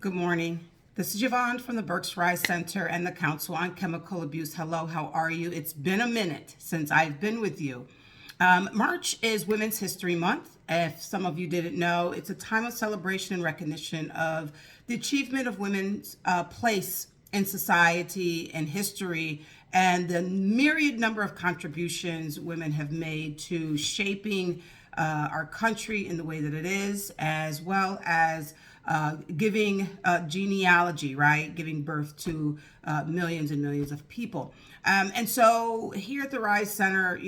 Good morning. This is Yvonne from the Berks Rise Center and the Council on Chemical Abuse. Hello, how are you? It's been a minute since I've been with you. March is Women's History Month. If some of you didn't know, it's a time of celebration and recognition of the achievement of women's place in society and history and the myriad number of contributions women have made to shaping our country in the way that it is, as well as giving genealogy, right? Giving birth to millions and millions of people. And so here at the Rise Center,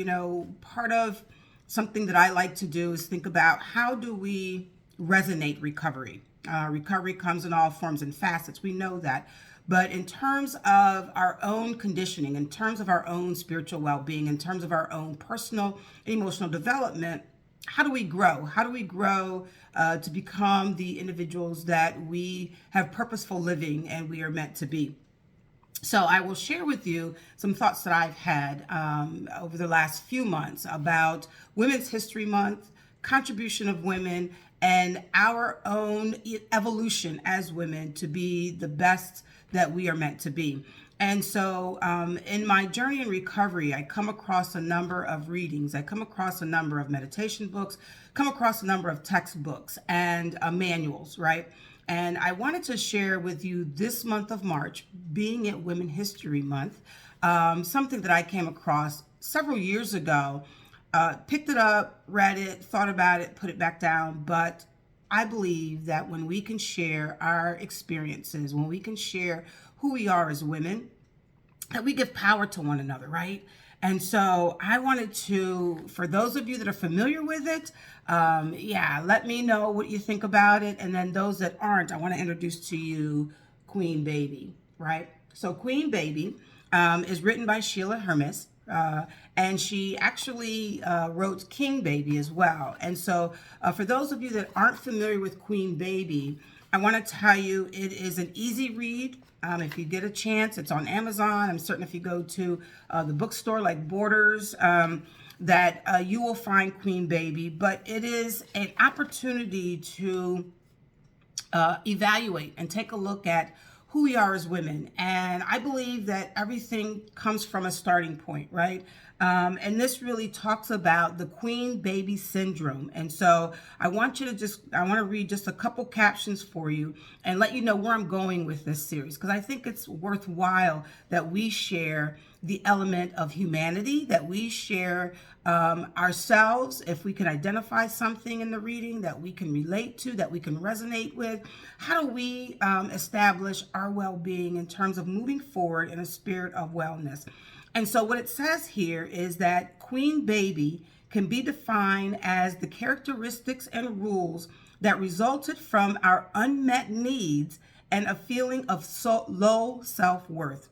part of something that I like to do is think about how do we resonate recovery. Recovery comes in all forms and facets. We know that. But in terms of our own conditioning, in terms of our own spiritual well-being, in terms of our own personal and emotional development, how do we grow? How do we grow to become the individuals that we have purposeful living and we are meant to be? So I will share with you some thoughts that I've had over the last few months about Women's History Month, contribution of women, and our own evolution as women to be the best that we are meant to be. And so in my journey in recovery, I come across a number of readings. I come across a number of meditation books, come across a number of textbooks and manuals, right? And I wanted to share with you this month of March, being it Women History Month, something that I came across several years ago, picked it up, read it, thought about it, put it back down. But I believe that when we can share our experiences, when we can share who we are as women, that we give power to one another, right? And so I wanted to, for those of you that are familiar with it, let me know what you think about it. And then those that aren't, I want to introduce to you Queen Baby, right? So Queen Baby is written by Sheila Hermes. And she actually wrote King Baby as well. And so for those of you that aren't familiar with Queen Baby, I want to tell you it is an easy read. If you get a chance, it's on Amazon. I'm certain if you go to the bookstore like Borders, that you will find Queen Baby. But it is an opportunity to evaluate and take a look at who we are as women. And I believe that everything comes from a starting point, right? And this really talks about the Queen Baby syndrome. And so I want to read just a couple captions for you and let you know where I'm going with this series, because I think it's worthwhile that we share the element of humanity, that we share ourselves, if we can identify something in the reading that we can relate to, that we can resonate with. How do we establish our well-being in terms of moving forward in a spirit of wellness? And so what it says here is that Queen Baby can be defined as the characteristics and rules that resulted from our unmet needs and a feeling of low self-worth.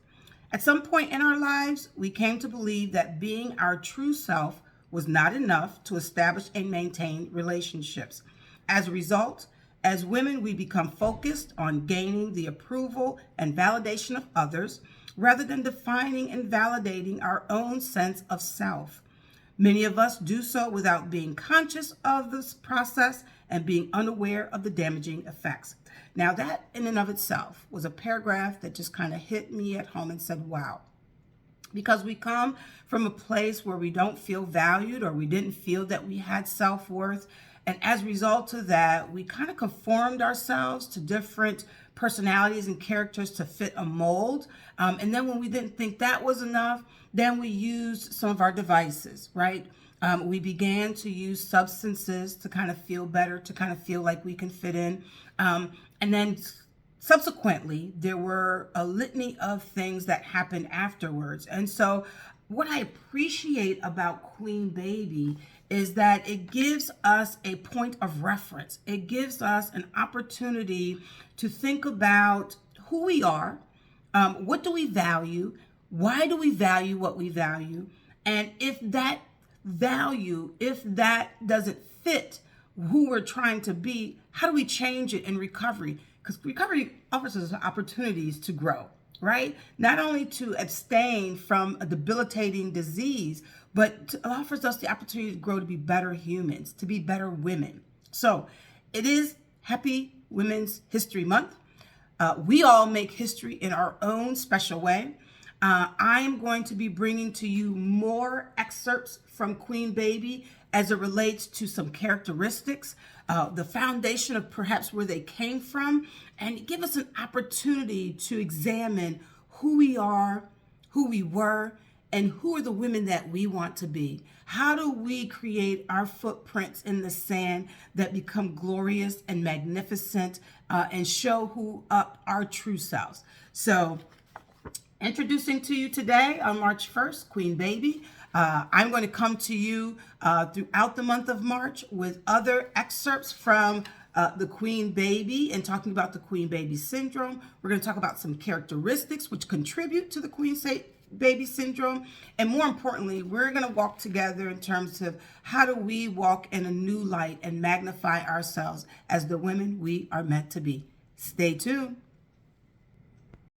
At some point in our lives, we came to believe that being our true self was not enough to establish and maintain relationships. As a result, as women, we become focused on gaining the approval and validation of others rather than defining and validating our own sense of self. Many of us do so without being conscious of this process and being unaware of the damaging effects. Now, that in and of itself was a paragraph that just kind of hit me at home and said, wow. Because we come from a place where we don't feel valued or we didn't feel that we had self-worth. And as a result of that, we kind of conformed ourselves to different personalities and characters to fit a mold. And then when we didn't think that was enough, then we used some of our devices, right? We began to use substances to kind of feel better, to kind of feel like we can fit in. And then subsequently, there were a litany of things that happened afterwards. And so what I appreciate about Queen Baby is that it gives us a point of reference. It gives us an opportunity to think about who we are, what do we value, why do we value what we value, and if that doesn't fit who we're trying to be, how do we change it in recovery? Because recovery offers us opportunities to grow, right? Not only to abstain from a debilitating disease, but it offers us the opportunity to grow to be better humans, to be better women. So it is Happy Women's History Month. We all make history in our own special way. I am going to be bringing to you more excerpts from Queen Baby as it relates to some characteristics, the foundation of perhaps where they came from, and give us an opportunity to examine who we are, who we were, and who are the women that we want to be. How do we create our footprints in the sand that become glorious and magnificent and show who up our true selves? So, introducing to you today on March 1st, Queen Baby. I'm going to come to you throughout the month of March with other excerpts from the Queen Baby and talking about the Queen Baby syndrome. We're going to talk about some characteristics which contribute to the Queen Baby syndrome. And more importantly, we're going to walk together in terms of how do we walk in a new light and magnify ourselves as the women we are meant to be. Stay tuned.